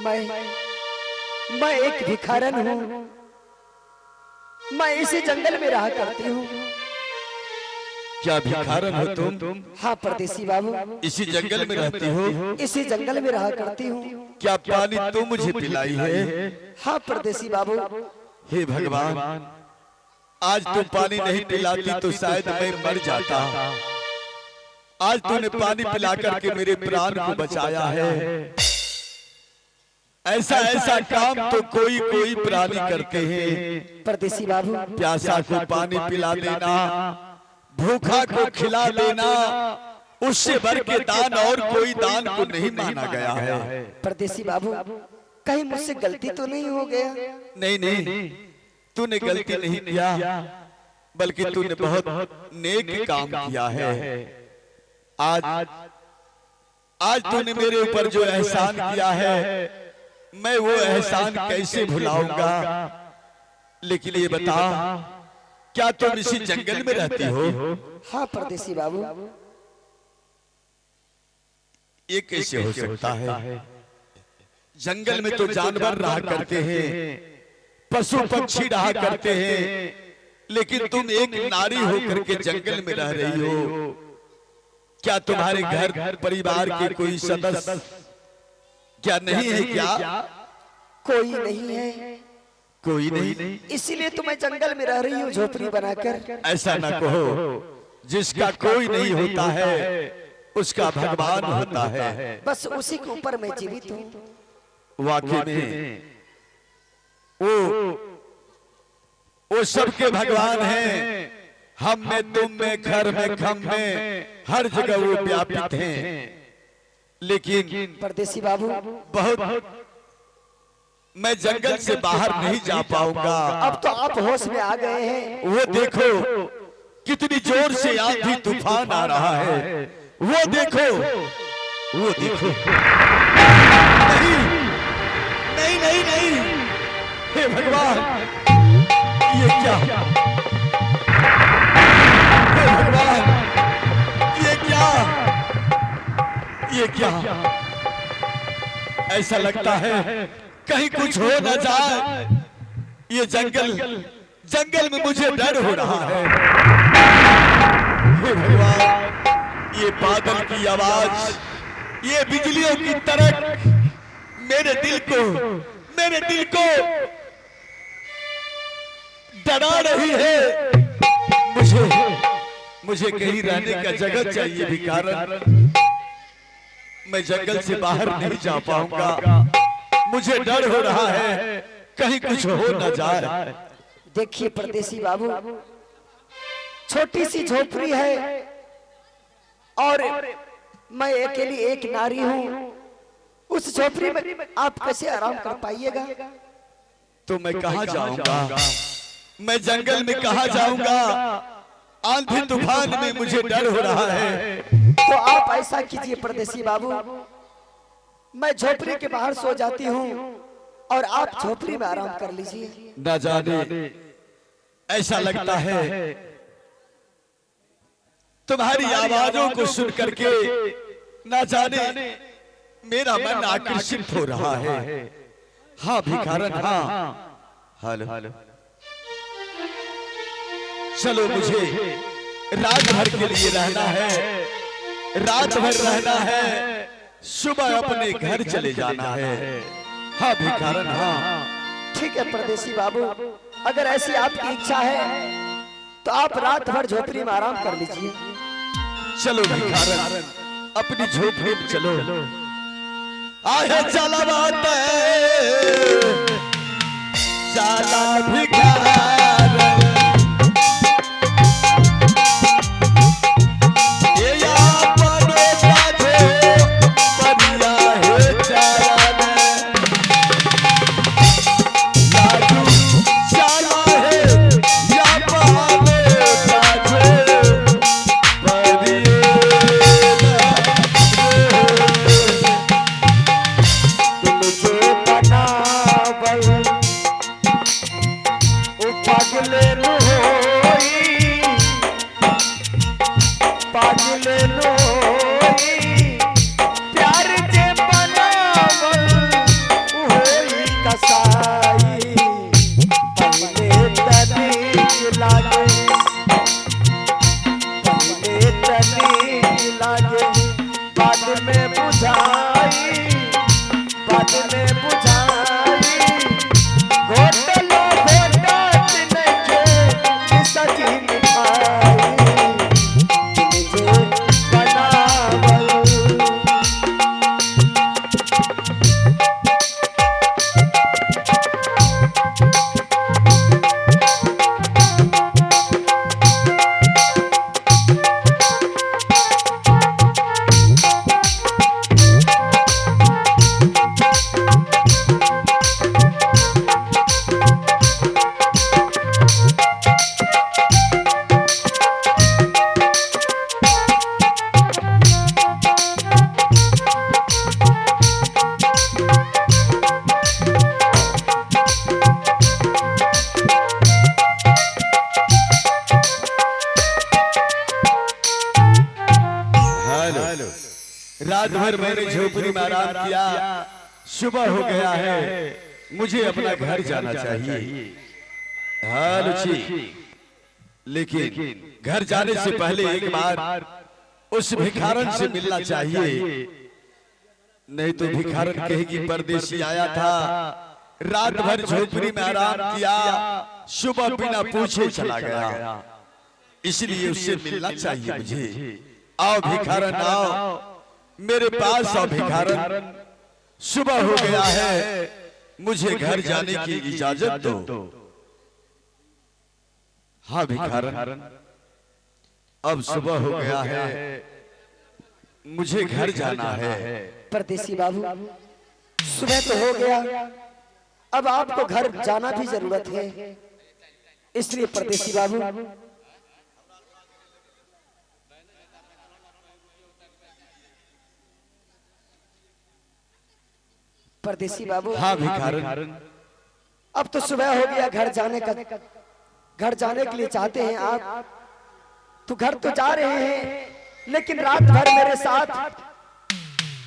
मैं एक भिखारन हूँ। मैं इसी जंगल में रहा करती हूँ। क्या भिखारन हो तुम? हाँ परदेसी बाबू, इसी जंगल में रहती हो? इसी जंगल में रहा करती हूँ। क्या पानी तुम मुझे पिलाई है? हाँ परदेसी बाबू। हे भगवान, आज तुम पानी नहीं पिलाती तो शायद मैं मर जाता। आज तूने पानी पिलाकर के मेरे प्राण को बचाया है। ऐसा ऐसा काम तो कोई कोई प्राणी करते हैं। परदेसी बाबू, प्यासा को पानी पिला देना, भूखा को खिला देना, उससे बढ़ के दान और कोई दान को नहीं माना गया है। परदेसी बाबू, कहीं मुझसे गलती तो नहीं हो गया? नहीं नहीं, तूने गलती नहीं किया, बल्कि तूने बहुत नेक काम किया है। आज तूने मेरे ऊपर जो एहसान किया है, मैं वो एहसान कैसे भुलाऊंगा। लेकिन ये बता, क्या तुम इसी जंगल में रहती हो? हाँ परदेसी बाबू। ये कैसे हो सकता है? जंगल में तो जानवर रहा करते हैं, पशु पक्षी रहा करते हैं, लेकिन तुम एक नारी होकर के जंगल में रह रही हो। क्या तुम्हारे घर परिवार के कोई सदस्य क्या नहीं है? क्या कोई नहीं है? कोई नहीं, इसीलिए तो मैं जंगल में रह रही हूँ झोपड़ी बनाकर। ऐसा न कहो। जिसका कोई नहीं होता है उसका भगवान होता है। बस उसी के ऊपर मैं जीवित हूँ। वाकई में वो सबके भगवान हैं। हम में, तुम में, घर में, खम में, हर जगह वो व्यापित हैं। लेकिन परदेसी बाबू, बहुत मैं जंगल से बाहर नहीं जा पाऊंगा। अब तो आप होश में आ गए हैं। वो देखो कितनी जोर से आंधी तूफान आ रहा है। वो देखो, वो देखो। नहीं नहीं नहीं नहीं, हे भगवान, ये क्या? हे भगवान, ये क्या? ये क्या? ऐसा लगता है कहीं कुछ हो न जाए। ये जंगल में मुझे डर हो रहा है। हे भगवान, ये बादल की आवाज, ये बिजलियों की तरक मेरे दिल को डरा रही है। मुझे कहीं रहने का जगह चाहिए भिखारन। मैं जंगल से बाहर नहीं जा पाऊंगा। मुझे डर हो रहा है कहीं कुछ हो न जाए। देखिए परदेसी बाबू, छोटी सी झोपड़ी है और मैं अकेली एक नारी हूँ। उस झोपड़ी में आप कैसे आराम कर पाइएगा? तो मैं कहाँ जाऊंगा? मैं जंगल में कहाँ जाऊंगा? आंधी तूफान में मुझे डर हो रहा है। तो आप ऐसा कीजिए परदेसी बाबू, मैं झोपड़ी के बाहर सो जाती हूँ और आप झोपड़ी में आराम कर लीजिए। न जाने, ऐसा लगता है तुम्हारी आवाजों को सुन करके न जाने मेरा मन आकर्षित हो रहा है। हाँ भिखारन, हाँ। हेलो, चलो, मुझे रात भर के लिए रहना है। रात भर रहना है, सुबह अपने घर चले जाना है। हाँ भिखारन, हाँ। ठीक है परदेसी बाबू, अगर ऐसी आपकी इच्छा है तो आप रात भर झोपड़ी में आराम कर लीजिए। चलो भिखारन, अपनी झोपड़ी में चलो। आहे चला बात चला भिखारन। बाद में बुझाई घोटलो घोटत नइखे सजी मिठाई तुझे बनावल रात भर मैंने झोपड़ी में आराम किया, सुबह हो गया है, मुझे अपना घर जाना चाहिए। हाँ रुचि, लेकिन घर जाने से पहले एक बार उस भिखारन से मिलना चाहिए, नहीं तो भिखारन कहेगी परदेसी आया था, रात भर झोपड़ी में आराम किया, सुबह बिना पूछे चला गया, इसलिए उससे मिलना चाहिए मुझे। आओ भिखारन आओ मेरे पास, आओ भिखारन, सुबह हो गया है, मुझे घर जाने की इजाजत दो। हाँ भिखारन, अब सुबह हो गया है, मुझे घर जाना है। परदेसी बाबू, सुबह तो हो गया, अब आपको घर जाना भी जरूरत है, इसलिए परदेसी बाबू परदेसी बाबू। हाँ भिखारन, अब तो सुबह हो गया, घर जाने के लिए चाहते हैं आप, तो घर तो जा रहे हैं, लेकिन रात भर मेरे साथ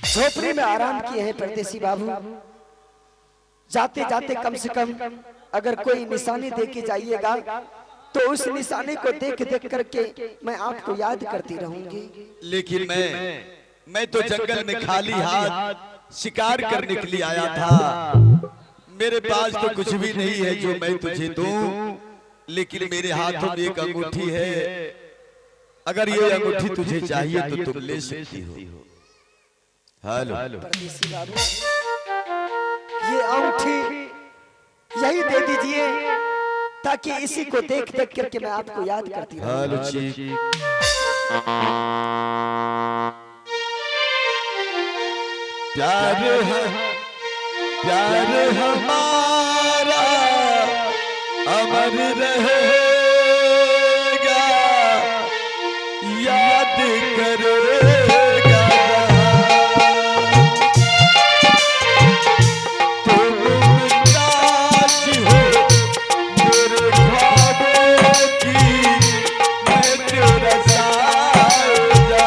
झोपड़ी में आराम किए हैं परदेसी बाबू। जाते जाते कम से कम अगर कोई निशानी दे के जाइएगा, तो उस निशानी को देख देख करके मैं आपको याद करती रहूंगी। लेकिन मैं तो जंगल में खाली हाथ शिकार करने के लिए आया था, मेरे पास तो कुछ भी नहीं है जो मैं तुझे दूं, लेकिन मेरे हाथों में एक अंगूठी है, अगर ये अंगूठी तुझे चाहिए तो तुम ले सकती हो। हेलो, परदेसी बाबू, ये अंगूठी यही दे दीजिए, ताकि इसी को देख देख करके मैं आपको याद करती रहूं। हेलो प्यार हमारा अमर रहेगा, याद करेगा तुम मुमताज हो मेरे ख्वाबों की, मैं तेरा साया।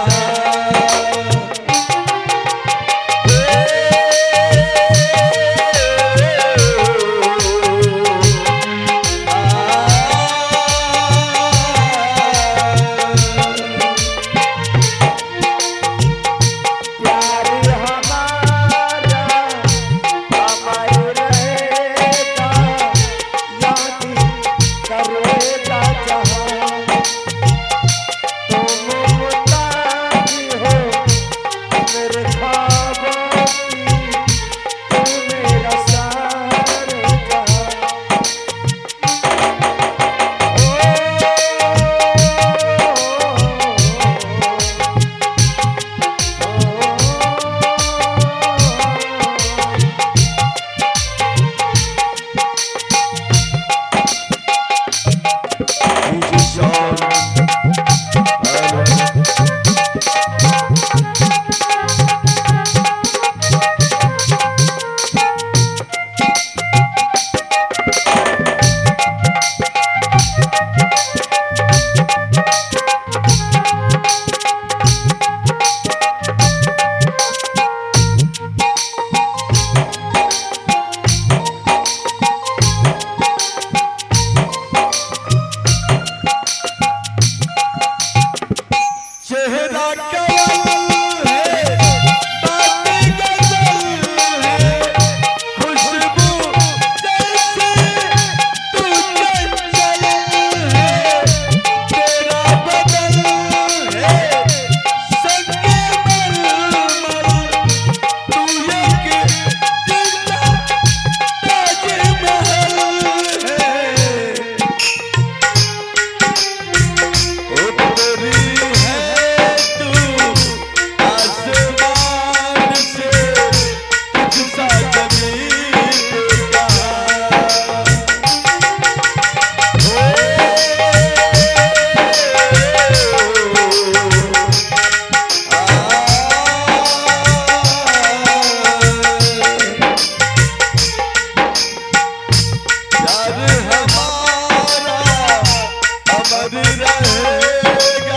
रहेगा।